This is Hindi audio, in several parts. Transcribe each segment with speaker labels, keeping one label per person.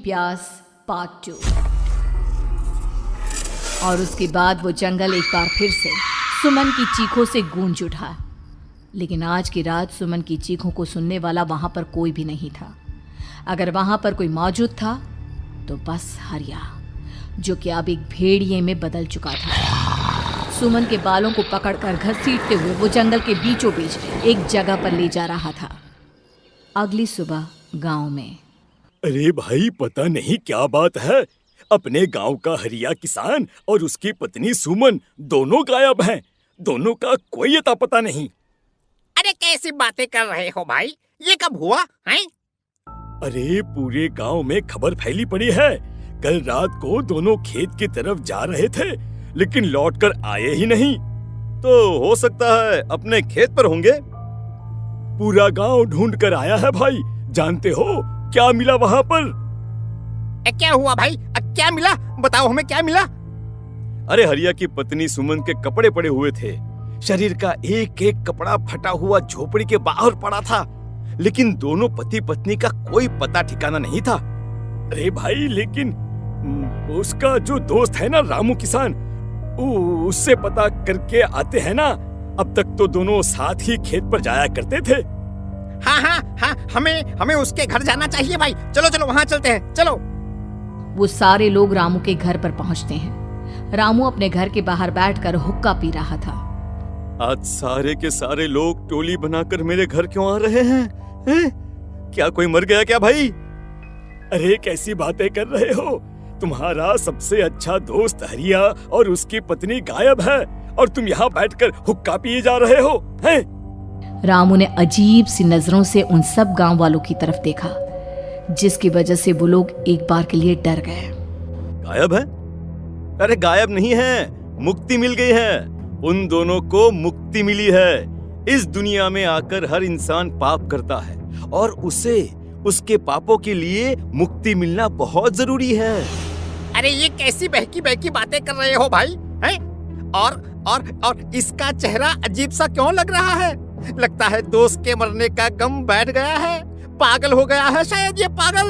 Speaker 1: प्यास पार्ट 2। और उसके बाद वो जंगल एक बार फिर से सुमन की चीखों से गूंज उठा। लेकिन आज की रात सुमन की चीखों को सुनने वाला वहां पर कोई भी नहीं था। अगर वहां पर कोई मौजूद था तो बस हरिया, जो कि अब एक भेड़िए में बदल चुका था। सुमन के बालों को पकड़कर घसीटते हुए वो जंगल के बीचों बीच एक जगह पर ले जा रहा था। अगली सुबह गांव में।
Speaker 2: अरे भाई, पता नहीं क्या बात है, अपने गांव का हरिया किसान और उसकी पत्नी सुमन दोनों गायब हैं। दोनों का कोई अता पता नहीं।
Speaker 3: अरे कैसी बातें कर रहे हो भाई, ये कब हुआ है?
Speaker 2: अरे पूरे गांव में खबर फैली पड़ी है। कल रात को दोनों खेत की तरफ जा रहे थे, लेकिन लौटकर आए ही नहीं।
Speaker 4: तो हो सकता है अपने खेत पर होंगे।
Speaker 2: पूरा गांव ढूंढ कर आया है भाई। जानते हो क्या मिला वहां पर?
Speaker 3: क्या हुआ भाई? क्या मिला? बताओ हमें, क्या मिला?
Speaker 4: अरे हरिया की पत्नी सुमन के कपड़े पड़े हुए थे। शरीर का एक एक कपड़ा फटा हुआ झोपड़ी के बाहर पड़ा था, लेकिन दोनों पति पत्नी का कोई पता ठिकाना नहीं था।
Speaker 2: अरे भाई, लेकिन उसका जो दोस्त है ना रामू किसान, उससे पता करके आते हैं ना। अब तक तो दोनों साथ ही खेत पर जाया करते थे।
Speaker 3: हाँ, हमें उसके घर जाना चाहिए भाई। चलो वहाँ चलते हैं, चलो।
Speaker 1: वो सारे लोग रामू के घर पर पहुंचते हैं। रामू अपने घर के बाहर बैठकर हुक्का पी रहा था।
Speaker 4: आज सारे के सारे लोग टोली बनाकर मेरे घर क्यों आ रहे हैं? क्या कोई मर गया क्या भाई?
Speaker 2: अरे कैसी बातें कर रहे हो? तुम्हारा सबसे अच्छा दोस्त हरिया और उसकी पत्नी गायब है और तुम यहाँ बैठकर हुक्का पिए जा रहे हो हैं?
Speaker 1: रामू ने अजीब सी नजरों से उन सब गांव वालों की तरफ देखा, जिसकी वजह से वो लोग एक बार के लिए डर गए।
Speaker 4: गायब है? अरे गायब नहीं है, मुक्ति मिल गई है। उन दोनों को मुक्ति मिली है। इस दुनिया में आकर हर इंसान पाप करता है और उसे उसके पापों के लिए मुक्ति मिलना बहुत जरूरी है।
Speaker 3: अरे ये कैसी बहकी बहकी बातें कर रहे हो भाई, हैं? और इसका चेहरा अजीब सा क्यों लग रहा है? लगता है दोस्त के मरने का गम बैठ गया है। पागल हो गया है शायद ये पागल।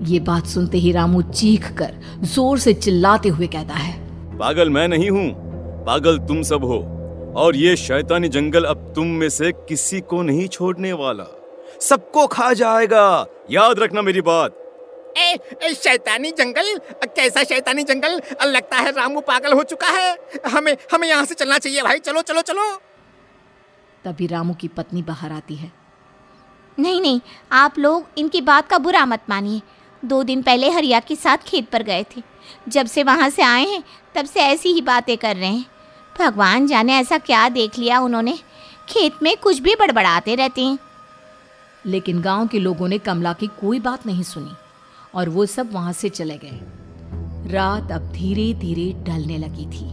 Speaker 1: ये बात सुनते ही रामू चीख कर जोर से चिल्लाते हुए कहता है,
Speaker 4: पागल मैं नहीं हूँ, पागल तुम सब हो। और ये शैतानी जंगल अब तुम में से किसी को नहीं छोड़ने वाला, सबको खा जाएगा। याद रखना मेरी बात।
Speaker 3: शैतानी जंगल? कैसा शैतानी जंगल? लगता है रामू पागल हो चुका है। हमें यहाँ से चलना चाहिए भाई। चलो।
Speaker 1: तभी रामू की पत्नी बाहर आती है।
Speaker 5: नहीं, आप लोग इनकी बात का बुरा मत मानिए। 2 दिन पहले हरिया के साथ खेत पर गए थे। जब से वहाँ से आए हैं तब से ऐसी ही बातें कर रहे हैं। भगवान जाने ऐसा क्या देख लिया उन्होंने, खेत में कुछ भी बड़बड़ाते रहते हैं।
Speaker 1: लेकिन गांव के लोगों ने कमला की कोई बात नहीं सुनी और वो सब वहां से चले गए। रात अब धीरे धीरे ढलने लगी थी।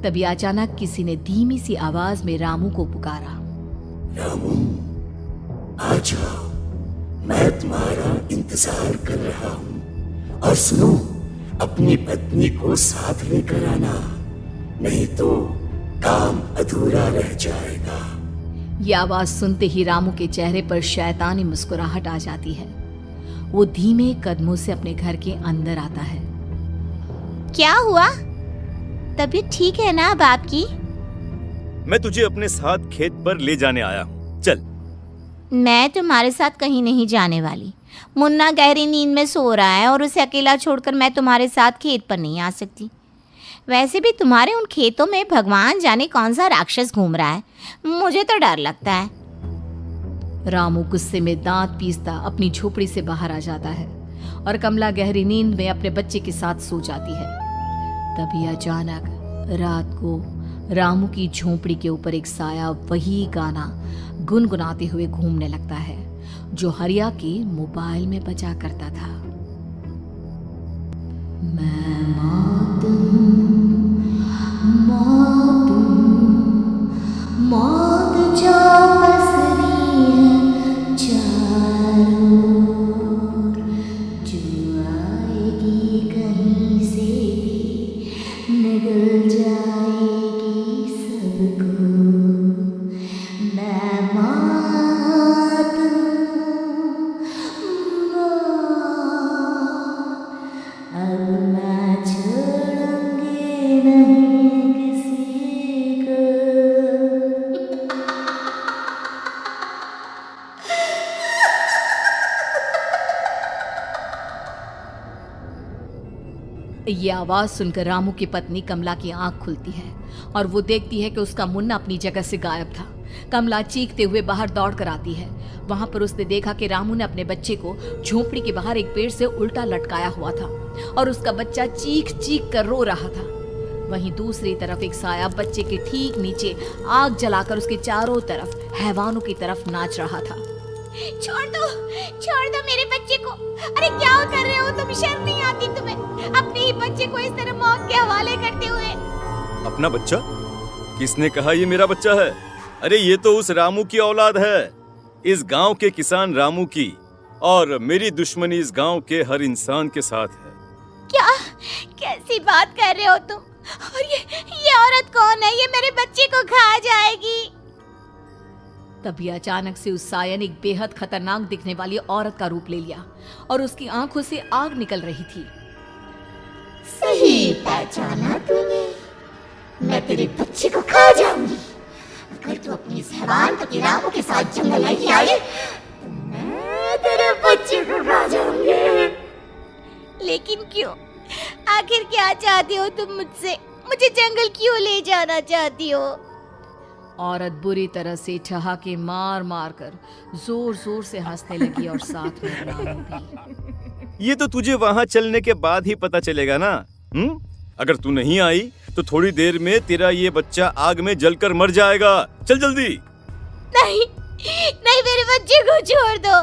Speaker 1: तभी अचानक किसी ने धीमी सी आवाज में रामू को पुकारा।
Speaker 6: रामू, आ जाओ, मैं तुम्हारा इंतजार कर रहा हूँ। और सुनो, अपनी पत्नी को साथ लेकर आना, नहीं तो काम अधूरा रह जाएगा।
Speaker 1: ये आवाज सुनते ही रामू के चेहरे पर शैतानी मुस्कुराहट आ जाती है। वो धीमे कदमों से अपने घर के अंदर आता है।
Speaker 5: क्या हुआ? तबीयत ठीक है ना अब आपकी?
Speaker 4: मैं तुझे अपने साथ खेत पर ले जाने आया हूँ, चल।
Speaker 5: मैं तुम्हारे साथ कहीं नहीं जाने वाली। मुन्ना गहरी नींद में सो रहा है और उसे अकेला छोड़कर मैं तुम्हारे साथ खेत पर नहीं आ सकती। वैसे भी तुम्हारे उन खेतों में भगवान जाने कौन सा राक्षस घूम रहा है, मुझे तो डर लगता है।
Speaker 1: रामू गुस्से में दांत पीसता अपनी झोपड़ी से बाहर आ जाता है और कमला गहरी नींद में अपने बच्चे के साथ सो जाती है। तभी अचानक रात को रामू की झोपड़ी के ऊपर एक साया वही गाना गुनगुनाते हुए घूमने लगता है जो हरिया के मोबाइल में बजा करता था। मैं मौत जो पसरी है चारों ओर, जो आएगी कहीं से भी निगल जाएगी सबको। मैं मौत ये आवाज सुनकर रामू की पत्नी कमला की आंख खुलती है और वो देखती है कि उसका मुन्ना अपनी जगह से गायब था। कमला चीखते हुए बाहर दौड़ कर आती है। वहां पर उसने देखा कि रामू ने अपने बच्चे को झोपड़ी के बाहर एक पेड़ से उल्टा लटकाया हुआ था और उसका बच्चा चीख चीख कर रो रहा था। वहीं दूसरी तरफ एक साया बच्चे के ठीक नीचे आग जलाकर उसके चारों तरफ हैवानों की तरफ नाच रहा था।
Speaker 5: छोड़ दो मेरे बच्चे को। अरे क्या कर रहे हो तुम? शर्म नहीं आती तुम्हें अपने ही बच्चे को इस तरह मौत के हवाले करते हुए?
Speaker 4: अपना बच्चा? किसने कहा ये मेरा बच्चा है? अरे ये तो उस रामू की औलाद है, इस गांव के किसान रामू की, और मेरी दुश्मनी इस गांव के हर इंसान के साथ है।
Speaker 5: क्या कैसी बात कर रहे हो तुम? और ये औरत कौन है? ये मेरे बच्चे को खा जाएगी।
Speaker 1: तभी अचानक से उस साया ने एक बेहद खतरनाक दिखने वाली औरत का रूप ले लिया और उसकी आंखों से आग निकल रही थी।
Speaker 6: सही पहचाना तूने, मैं तेरे बच्चे को खा जाऊंगी। अगर तू अपनी इस हैवान पति रामू के साथ जंगल नहीं आई तो मैं तेरे बच्चे को खा जाऊंगी।
Speaker 5: लेकिन क्यों? आखिर क्या चाहते हो तुम मुझसे? मुझे जंगल क्यों ले जाना चाहती हो?
Speaker 1: औरत बुरी तरह से ठहाके मार मार कर जोर जोर से हंसने लगी और साथ में रामू भी।
Speaker 4: ये तो तुझे वहाँ चलने के बाद ही पता चलेगा ना। अगर तू नहीं आई तो थोड़ी देर में तेरा ये बच्चा आग में जलकर मर जाएगा। चल जल्दी।
Speaker 5: नहीं नहीं, मेरे बच्चे को छोड़ दो।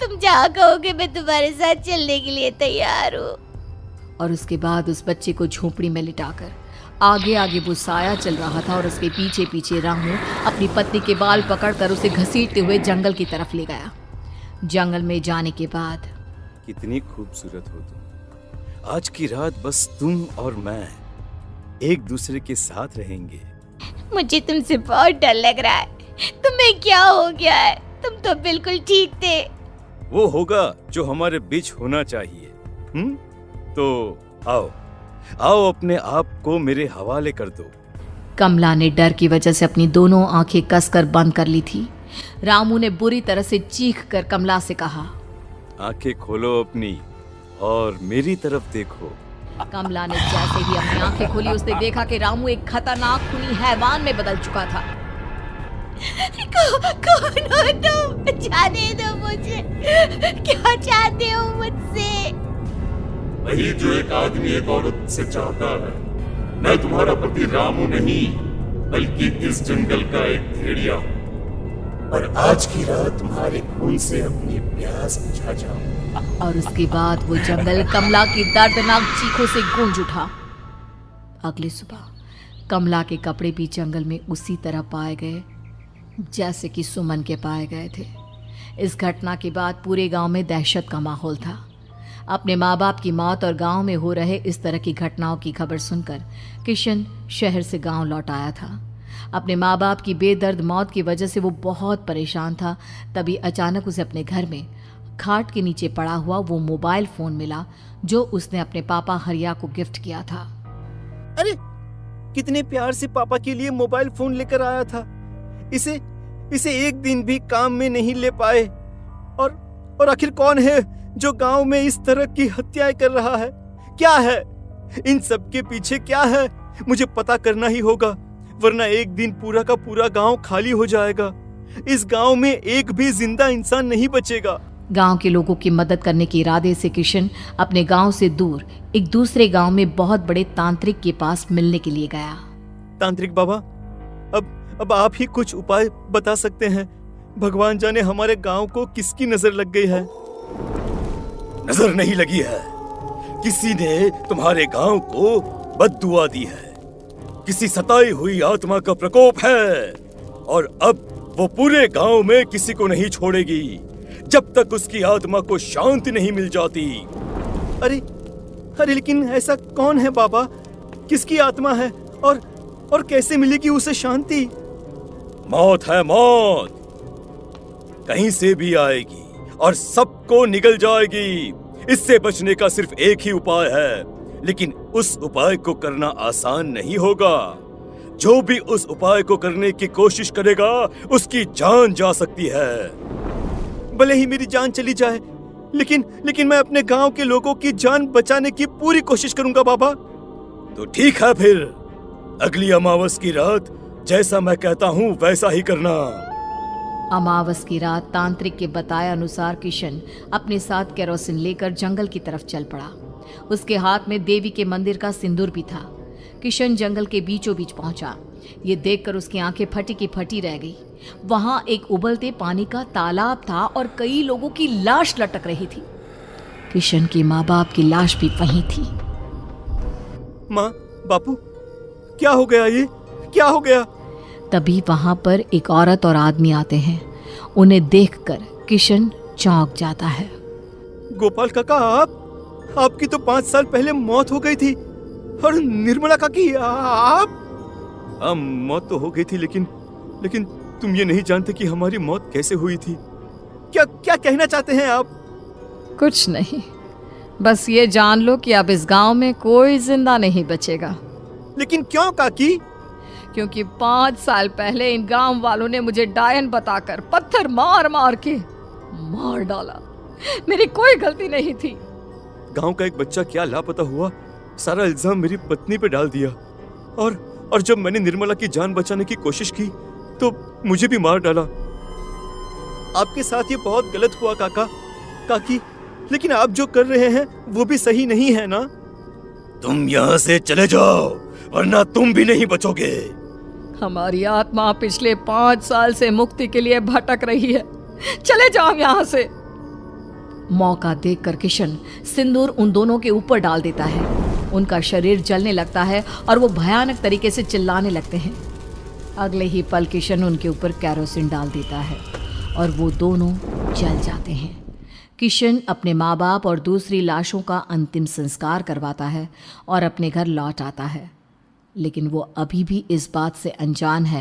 Speaker 5: तुम जहाँ कहोगे मैं तुम्हारे साथ चलने के लिए तैयार हूँ।
Speaker 1: और उसके बाद उस बच्चे को झोपड़ी में लिटाकर आगे आगे वो साया चल रहा था और उसके पीछे पीछे रामू अपनी पत्नी के बाल पकड़कर उसे घसीटते हुए जंगल की तरफ ले गया। जंगल में जाने के बाद,
Speaker 4: कितनी खूबसूरत हो तुम। आज की रात बस तुम और मैं एक दूसरे के साथ रहेंगे।
Speaker 5: मुझे तुमसे बहुत डर लग रहा है। तुम्हें क्या हो गया है? तुम तो बिल्कुल ठीक थे।
Speaker 4: वो होगा जो हमारे बीच होना चाहिए। तो आओ आओ, अपने आप को मेरे हवाले कर दो।
Speaker 1: कमला ने डर की वजह से अपनी दोनों आंखें कसकर बंद कर ली थी। रामू ने बुरी तरह से चीख कर कमला से कहा,
Speaker 4: आंखें खोलो अपनी और मेरी तरफ देखो।
Speaker 1: कमला ने जैसे ही अपनी आंखें खोली उसने देखा कि रामू एक खतरनाक खूनी हैवान में बदल चुका था।
Speaker 5: कौन हो तुम? जाने दो मुझे। क्या चाहते हो मुझसे?
Speaker 6: वही जो एक आदमी एक औरत से चाहता है। मैं तुम्हारा पति रामू नहीं, बल्कि इस जंगल का एक भेड़िया हूँ, और आज की रात तुम्हारे खून से अपनी प्यास बुझा जाऊं।
Speaker 1: और उसके बाद वो जंगल कमला की दर्दनाक चीखों से गूंज उठा। अगली सुबह कमला के कपड़े भी जंगल में उसी तरह पाए गए जैसे कि सुमन के पाए गए थे। इस घटना के बाद पूरे गांव में दहशत का माहौल था। अपने माँ बाप की मौत और गांव में हो रहे इस तरह की घटनाओं की खबर सुनकर किशन शहर से गांव लौट आया था। अपने माँ बाप की बेदर्द मौत की वजह से वो बहुत परेशान था। तभी अचानक उसे अपने घर में खाट के नीचे पड़ा हुआ वो मोबाइल फोन मिला जो उसने अपने पापा हरिया को गिफ्ट किया था।
Speaker 4: अरे कितने प्यार से पापा के लिए मोबाइल फोन लेकर आया था। इसे एक दिन भी काम में नहीं ले पाए। और आखिर कौन है जो गांव में इस तरह की हत्याएं कर रहा है? क्या है इन सब के पीछे? क्या है? मुझे पता करना ही होगा, वरना एक दिन पूरा का पूरा गांव खाली हो जाएगा। इस गांव में एक भी जिंदा इंसान नहीं बचेगा।
Speaker 1: गांव के लोगों की मदद करने के इरादे से किशन अपने गांव से दूर एक दूसरे गांव में बहुत बड़े तांत्रिक के पास मिलने के लिए गया।
Speaker 4: तांत्रिक बाबा, अब आप ही कुछ उपाय बता सकते हैं। भगवान जाने हमारे गांव को किसकी नजर लग गई है।
Speaker 2: नजर नहीं लगी है, किसी ने तुम्हारे गांव को बद्दुआ दी है। किसी सताई हुई आत्मा का प्रकोप है और अब वो पूरे गांव में किसी को नहीं छोड़ेगी जब तक उसकी आत्मा को शांति नहीं मिल जाती।
Speaker 4: अरे लेकिन ऐसा कौन है बाबा? किसकी आत्मा है और कैसे मिलेगी उसे शांति?
Speaker 2: मौत है, मौत कहीं से भी आएगी और सबको निगल जाएगी। इससे बचने का सिर्फ एक ही उपाय है, लेकिन उस उपाय को करना आसान नहीं होगा। जो भी उस उपाय को करने की कोशिश करेगा उसकी जान जा सकती है।
Speaker 4: भले ही मेरी जान चली जाए, लेकिन मैं अपने गांव के लोगों की जान बचाने की पूरी कोशिश करूंगा बाबा।
Speaker 2: तो ठीक है फिर, अगली अमावस की रात जैसा मैं कहता हूँ वैसा ही करना।
Speaker 1: अमावस की रात तांत्रिक के बताए अनुसार किशन अपने साथ केरोसिन लेकर जंगल की तरफ चल पड़ा। उसके हाथ में देवी के मंदिर का सिंदूर भी था। किशन जंगल के बीचों बीच पहुंचा। ये देखकर उसकी आंखें फटी की फटी रह गई। वहां एक उबलते पानी का तालाब था और कई लोगों की लाश लटक रही थी। किशन की माँ बाप की लाश भी वहीं थी।
Speaker 4: माँ, बापू, क्या हो गया? ये क्या हो गया?
Speaker 1: तभी वहां पर एक औरत और आदमी आते हैं। उन्हें देखकर किशन चौंक जाता है।
Speaker 4: गोपाल काका, आपकी तो 5 साल पहले मौत हो गई थी। और निर्मला काकी, आप? हाँ, मौत तो हो गई थी, लेकिन तुम ये नहीं जानते कि हमारी मौत कैसे हुई थी। क्या कहना चाहते हैं आप?
Speaker 1: कुछ नहीं, बस ये जान लो कि अब इस गांव में कोई जिंदा नहीं बचेगा।
Speaker 4: लेकिन क्यों काकी?
Speaker 1: क्योंकि 5 साल पहले इन गांव वालों ने मुझे डायन बताकर पत्थर मार मार के मार डाला। मेरी कोई गलती नहीं थी।
Speaker 4: गांव का एक बच्चा क्या लापता हुआ, सारा इल्जाम मेरी पत्नी पे डाल दिया। और जब मैंने निर्मला की जान बचाने की कोशिश की तो मुझे भी मार डाला। आपके साथ ये बहुत गलत हुआ काकी, लेकिन आप जो कर रहे हैं वो भी सही नहीं है ना?
Speaker 2: तुम यहाँ से चले जाओ वरना तुम भी नहीं बचोगे।
Speaker 1: हमारी आत्मा पिछले 5 साल से मुक्ति के लिए भटक रही है। चले जाओ यहाँ से। मौका देखकर किशन सिंदूर उन दोनों के ऊपर डाल देता है। उनका शरीर जलने लगता है और वो भयानक तरीके से चिल्लाने लगते हैं। अगले ही पल किशन उनके ऊपर केरोसिन डाल देता है और वो दोनों जल जाते हैं। किशन अपने माँ बाप और दूसरी लाशों का अंतिम संस्कार करवाता है और अपने घर लौट आता है, लेकिन वो अभी भी इस बात से अनजान है